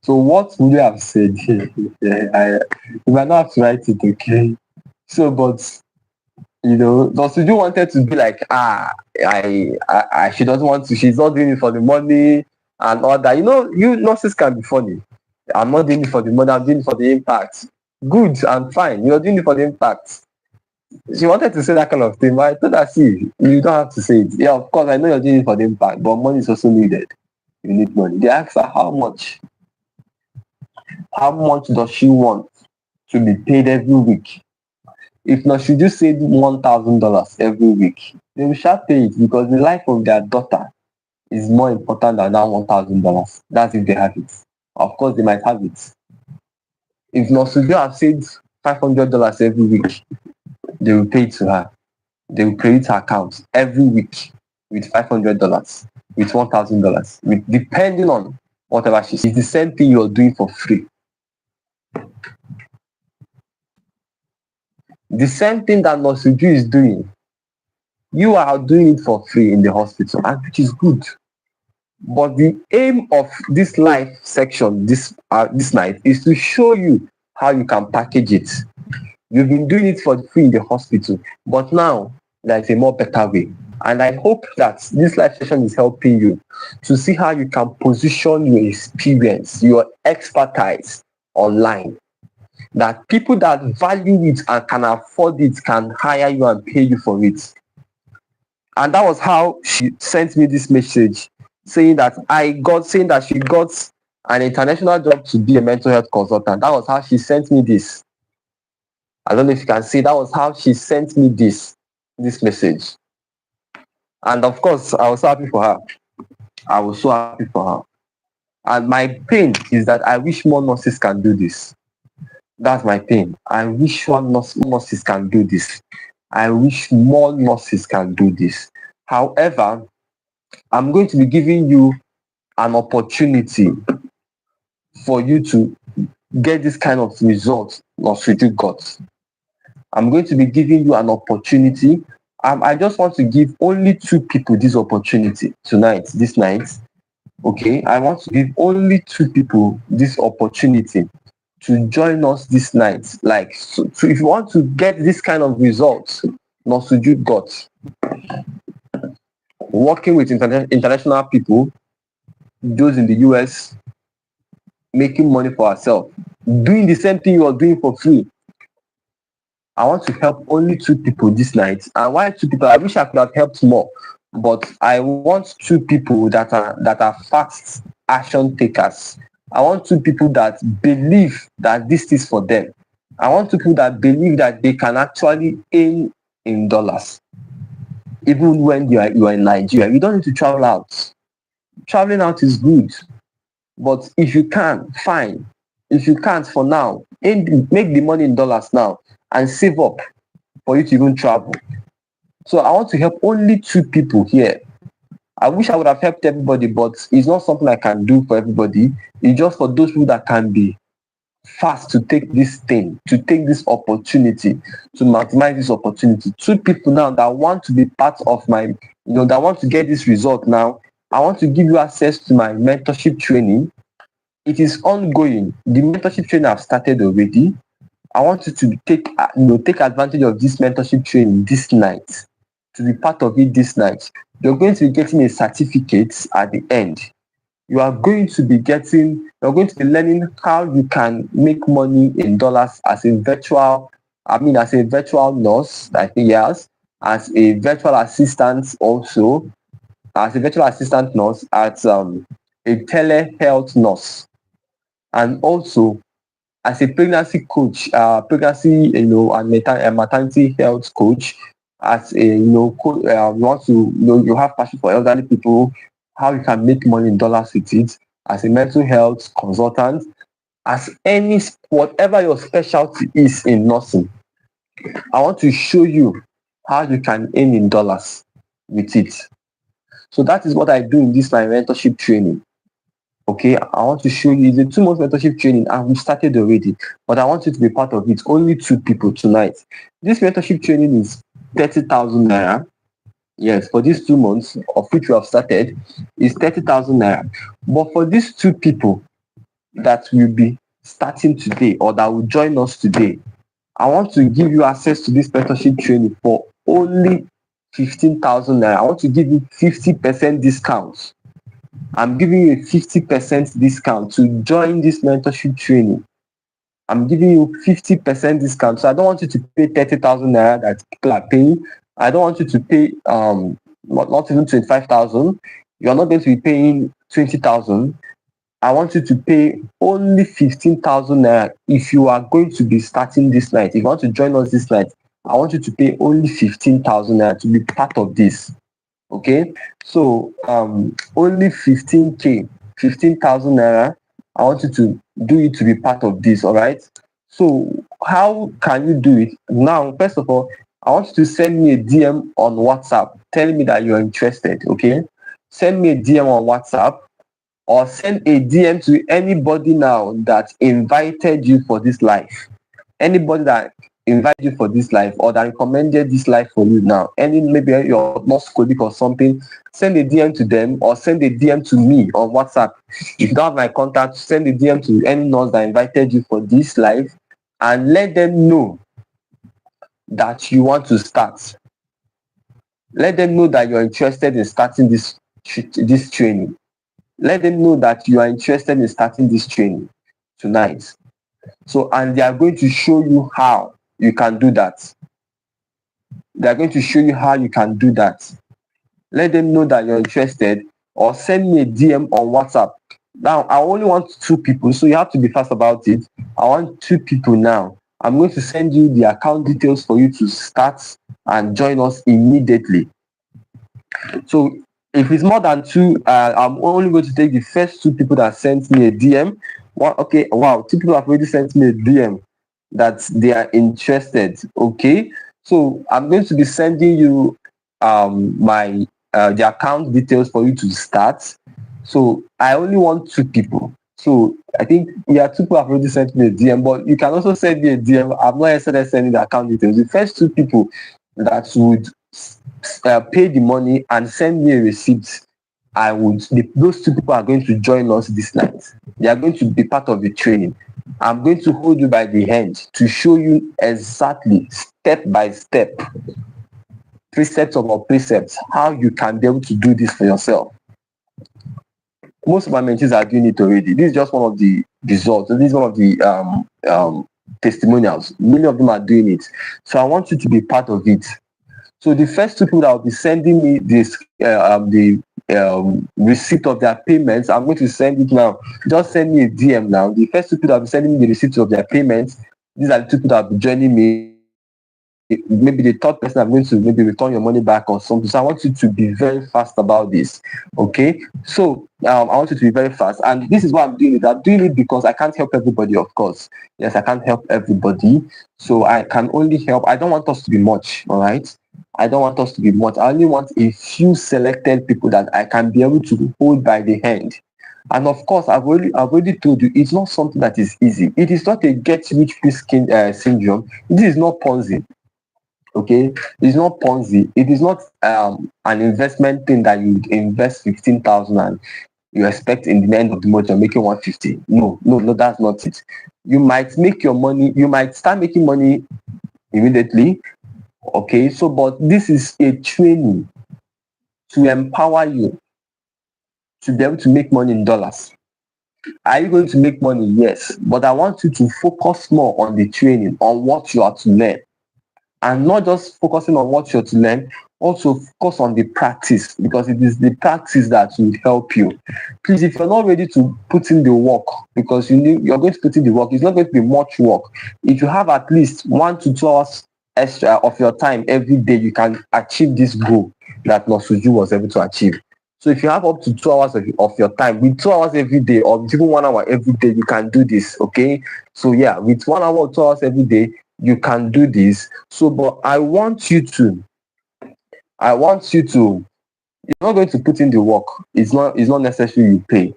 So what would you have said? You might not have to write it, okay? So, but Nurse Uju wanted to be like, she doesn't want to, she's not doing it for the money and all that. You nurses can be funny. I'm not doing it for the money, I'm doing it for the impact. Good and fine, you're doing it for the impact. She wanted to say that kind of thing, but I told her, see, you don't have to say it. Yeah, of course, I know you're doing it for the impact, but money is also needed. You need money. They asked her how much. How much does she want to be paid every week? If not, she just said $1,000 every week. They will shall pay it because the life of their daughter is more important than that $1,000. That's if they have it. Of course, they might have it. If Nurse Uju have said $500 every week, they will pay it to her. They will credit her account every week with $500, with $1,000, depending on whatever she says. It's the same thing you're doing for free. The same thing that Nurse Uju is doing, you are doing it for free in the hospital, and which is good. But the aim of this live section this night is to show you how you can package it. You've been doing it for free in the hospital, but now there's a more better way. And I hope that this live session is helping you to see how you can position your experience, your expertise online. That people that value it and can afford it can hire you and pay you for it. And that was how she sent me this message saying that she got an international job to be a mental health consultant. That was how she sent me this. I don't know if you can see, that was how she sent me this message. And of course, I was so happy for her. I was so happy for her. And my pain is that I wish more nurses can do this. That's my pain. I wish more nurses can do this. I wish more nurses can do this. However, I'm going to be giving you an opportunity for you to get this kind of result Nurse Uju got. I'm going to be giving you an opportunity. I just want to give only 2 people this opportunity this night. Okay, I want to give only 2 people this opportunity to join us this night. So if you want to get this kind of results Nurse Uju got, working with international people, those in the US, making money for herself, doing the same thing you are doing for free. I want to help only 2 people this night. And why 2 people? I wish I could have helped more, but I want 2 people that are fast action takers I want two people that believe that this is for them. I want two people that believe that they can actually earn in dollars. Even when you are in Nigeria, you don't need to travel out. Traveling out is good, but if you can, fine. If you can't for now, make the money in dollars now and save up for you to even travel. So I want to help only two people here. I wish I would have helped everybody, but it's not something I can do for everybody. It's just for those people that can be fast to take this thing, to take this opportunity, to maximize this opportunity. Two people now that want to be part of my, that want to get this result now. I want to give you access to my mentorship training. It is ongoing. The mentorship training I've started already. I want you to take advantage of this mentorship training this night, to be part of it this night. You're going to be getting a certificate at the end. You're going to be learning how you can make money in dollars as a virtual nurse, I think, yes, as a virtual assistant also, as a virtual assistant nurse, as a telehealth nurse, and also as a pregnancy coach, pregnancy, and maternity health coach, as a, you want to, you have passion for elderly people, how you can make money in dollars with it, as a mental health consultant, as whatever your specialty is in nursing. I want to show you how you can earn in dollars with it. So that is what I do in this my mentorship training. Okay, I want to show you the 2 month mentorship training, and we started already, but I want you to be part of it. Only 2 people tonight. This mentorship training is 30,000 naira. Yes, for these 2 months, of which we have started, is 30,000 naira. But for these 2 people that will be starting today, or that will join us today, I want to give you access to this mentorship training for only 15,000 naira. I want to give you 50% discount. I'm giving you a 50% discount to join this mentorship training. I'm giving you 50% discount. So I don't want you to pay 30,000 naira that people are paying. I don't want you to pay not even 25,000. You're not going to be paying 20,000. I want you to pay only 15,000 naira if you are going to be starting this night. If you want to join us this night, I want you to pay only 15,000 naira to be part of this. Okay, so only 15,000 naira. I want you to do it to be part of this. All right, so how can you do it now? First of all, I want you to send me a DM on WhatsApp telling me that you're interested. Okay, send me a DM on WhatsApp, or send a DM to anybody now that invited you for this live. Anybody that invited you for this live, or that recommended this live for you now, maybe your nurse colleague or something, send a DM to them, or send a DM to me on WhatsApp. If you don't have my contact, send a DM to any nurse that invited you for this live, and let them know that you want to start. Let them know that you're interested in starting this training. Let them know that you are interested in starting this training tonight. So, and they are going to show you how you can do that. They are going to show you how you can do that. Let them know that you're interested, or send me a DM on WhatsApp. Now, I only want 2 people, so you have to be fast about it. I want 2 people now. I'm going to send you the account details for you to start and join us immediately. So if it's more than 2, I'm only going to take the first 2 people that sent me a DM. Okay, wow, 2 people have already sent me a DM that they are interested. Okay, so I'm going to be sending you the account details for you to start. So I only want 2 people. So I think 2 people have already sent me a DM, but you can also send me a DM. I've not yet started sending the account details. The first 2 people that would pay the money and send me a receipt, those 2 people are going to join us this night. They are going to be part of the training. I'm going to hold you by the hand to show you exactly, step by step, precepts upon precepts, how you can be able to do this for yourself. Most of my mentees are doing it already. This is just one of the results. This is one of the testimonials. Many of them are doing it. So I want you to be part of it. So the first 2 people that will be sending me the receipt of their payments. I'm going to send it now. Just send me a DM now. The first two people that will be sending me the receipts of their payments, these are the two people that will be joining me. Maybe the third person, I'm going to maybe return your money back or something. So I want you to be very fast about this. Okay. So I want you to be very fast. And this is why I'm doing it. I'm doing it because I can't help everybody, of course. Yes, I can't help everybody. So I can only help. I don't want us to be much. All right. I don't want us to be much. I only want a few selected people that I can be able to hold by the hand. And of course, I've already told you, it's not something that is easy. It is not a get rich quick syndrome. This is not Ponzi. Okay, it's not Ponzi. It is not an investment thing that you invest 15,000 and you expect in the end of the month you're making 150. No, that's not it. You might make your money. You might start making money immediately. Okay, so but this is a training to empower you to be able to make money in dollars. Are you going to make money? Yes, but I want you to focus more on the training, on what you are to learn. And not just focusing on what you're to learn, also focus on the practice, because it is the practice that will help you. Please, if you're not ready to put in the work, because you're going to put in the work, it's not going to be much work. If you have at least 1 to 2 hours extra of your time every day, you can achieve this goal that Nosuju was able to achieve. So if you have up to 2 hours of your time, with 2 hours every day, or with even 1 hour every day, you can do this. Okay. So yeah, with 1 hour or 2 hours every day, you can do this. So, but I want you to, you're not going to put in the work. It's not necessary you pay.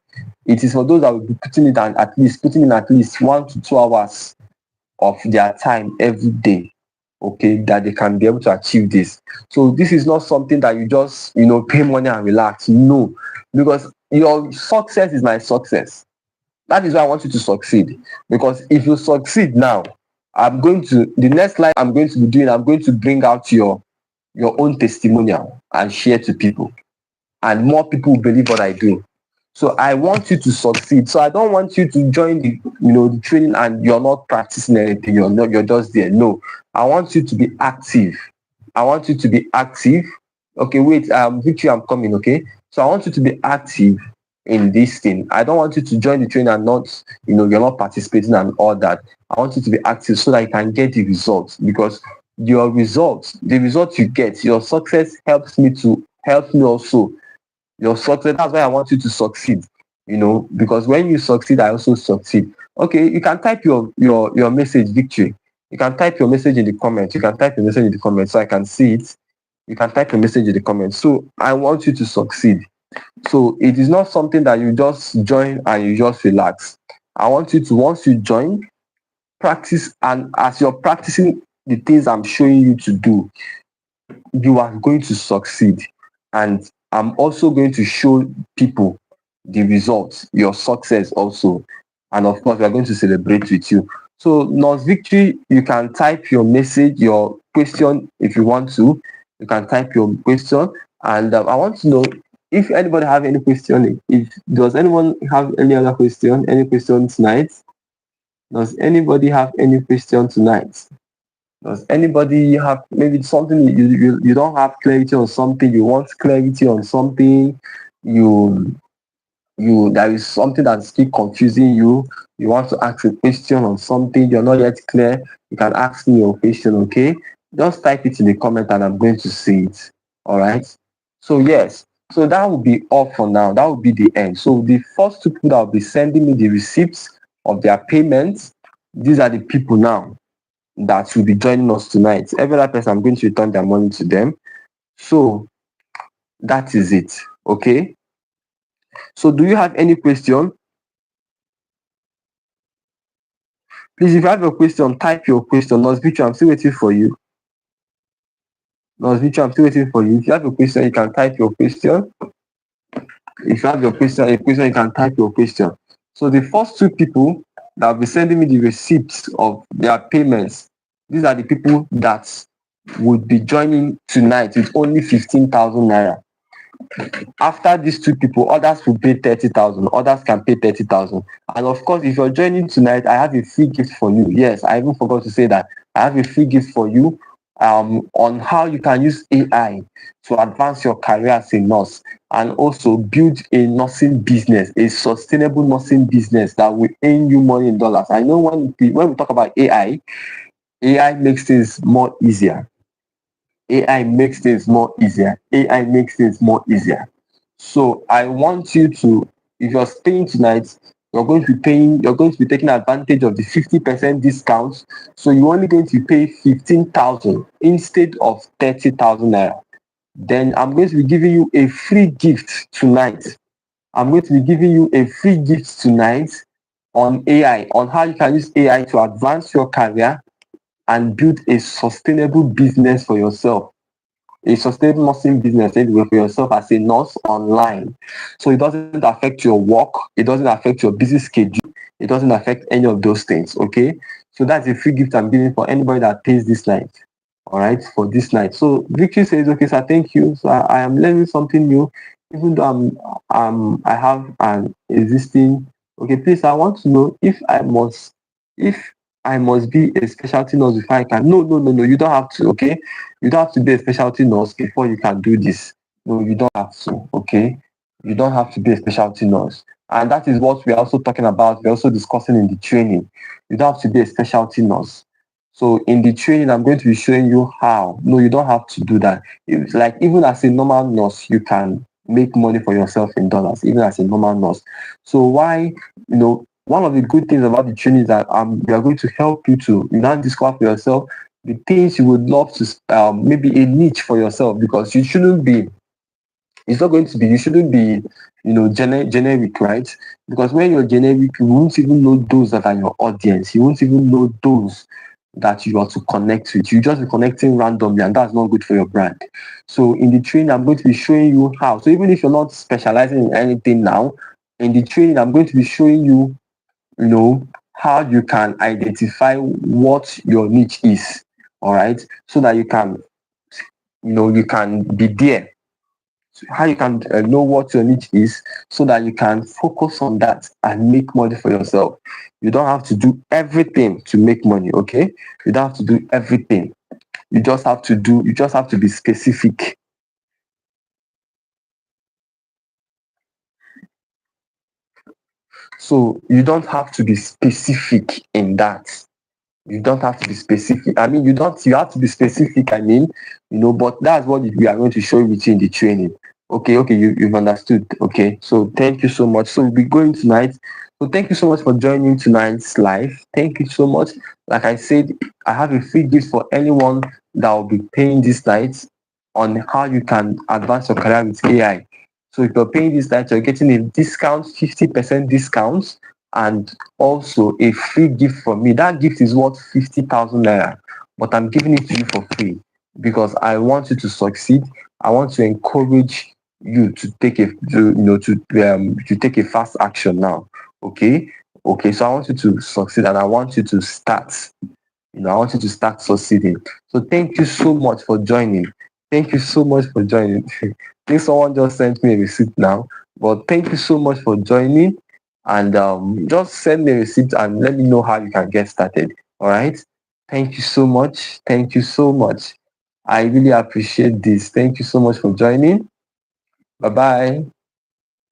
It is for those that will be putting in at least 1 to 2 hours of their time every day. Okay, that they can be able to achieve this. So this is not something that you just, pay money and relax. No, because your success is my success. That is why I want you to succeed. Because if you succeed now, the next life I'm going to be doing, I'm going to bring out your own testimonial and share to people. And more people will believe what I do. So I want you to succeed. So I don't want you to join the training and you're not practicing anything. You're just there. No, I want you to be active. Okay, wait, Victory, I'm coming, okay? So I want you to be active in this thing. I don't want you to join the training and not, you're not participating and all that. I want you to be active so that you can get the results, because the results you get, your success helps me also. Your success, that's why I want you to succeed, because when you succeed, I also succeed. Okay, you can type your message, Victory. You can type your message in the comments. So I can see it. You can type your message in the comments. So I want you to succeed. So it is not something that you just join and you just relax. I want you to, once you join, practice, and as you're practicing the things I'm showing you to do, you are going to succeed. And I'm also going to show people the results, your success also. And of course, we are going to celebrate with you. So, Nurse Victory, you can type your message, your question if you want to. You can type your question. And I want to know if anybody have any question. Does anyone have any other question? Any question tonight? Does anybody have any question tonight? Does anybody have maybe something you don't have clarity on something, you want clarity on something, there is something that's still confusing you, you want to ask a question on something, you're not yet clear, you can ask me your question, okay? Just type it in the comment and I'm going to see it. All right. So yes, so that will be all for now. That will be the end. So the first two people that will be sending me the receipts of their payments, these are the people now that will be joining us tonight. Every other person, I'm going to return their money to them. So that is it. Okay. So do you have any question? Please, if you have a question, type your question. Nurse Victor, I'm still waiting for you. Nurse Victor, I'm still waiting for you. If you have a question, you can type your question. If you have a question, you can type your question. So the first two people that will be sending me the receipts of their payments, these are the people that would be joining tonight with only 15,000 naira. After these two people, others will pay 30,000. Others can pay 30,000. And of course, if you're joining tonight, I have a free gift for you. Yes, I even forgot to say that. I have a free gift for you. on how you can use AI to advance your career as a nurse and also build a nursing business, a sustainable nursing business that will earn you money in dollars. I know when we talk about AI makes things more easier. AI makes things more easier. AI makes things more easier. So I want you to, if you're staying tonight, you're going to be taking advantage of the 50% discount. So you're only going to pay 15,000 instead of 30,000 naira. Then I'm going to be giving you a free gift tonight. I'm going to be giving you a free gift tonight on AI, on how you can use AI to advance your career and build a sustainable business for yourself, a sustainable nursing business anyway for yourself as a nurse online. So it doesn't affect your work, it doesn't affect your busy schedule, it doesn't affect any of those things. Okay. So that's a free gift I'm giving for anybody that pays this night. All right, for this night. So Victory says, okay, sir, thank you. So I am learning something new, even though I have an existing. Okay, please, I want to know if I must be a specialty nurse before I can. No, no, no, no. You don't have to. Okay, you don't have to be a specialty nurse before you can do this. No, you don't have to. Okay, you don't have to be a specialty nurse, and that is what we're also talking about. We're also discussing in the training. You don't have to be a specialty nurse. So in the training, I'm going to be showing you how. No, you don't have to do that. It's like even as a normal nurse, you can make money for yourself in dollars, even as a normal nurse. So why, one of the good things about the training is that we are going to help you to discover for yourself the things you would love to, maybe a niche for yourself, because you shouldn't be, it's not going to be, you shouldn't be, generic, right? Because when you're generic, you won't even know those that are your audience. You won't even know those that you are to connect with. You just be connecting randomly, and that's not good for your brand. So in the training, I'm going to be showing you how. So even if you're not specializing in anything now, in the training, I'm going to be showing you, how you can identify what your niche is. All right. So that you can be there, how you can know what your niche is, so that you can focus on that and make money for yourself. You don't have to do everything to make money. Okay, you don't have to do everything. You just have to be specific. So you don't have to be specific in that. You don't have to be specific. I mean, you have to be specific, I mean, but that's what we are going to show you with you in the training. Okay, you've understood. Okay, so thank you so much. So we'll be going tonight. So thank you so much for joining tonight's live. Thank you so much. Like I said, I have a free gift for anyone that will be paying this night on how you can advance your career with AI. So if you're paying this night, you're getting a discount, 50% discount, and also a free gift from me. That gift is worth 50,000 naira, but I'm giving it to you for free because I want you to succeed. I want to encourage you to take to take a fast action now. Okay. So I want you to succeed, and I want you to start. I want you to start succeeding. So thank you so much for joining. Thank you so much for joining. I think someone just sent me a receipt now, but thank you so much for joining. And just send me a receipt and let me know how you can get started. All right. Thank you so much. Thank you so much. I really appreciate this. Thank you so much for joining. Bye bye.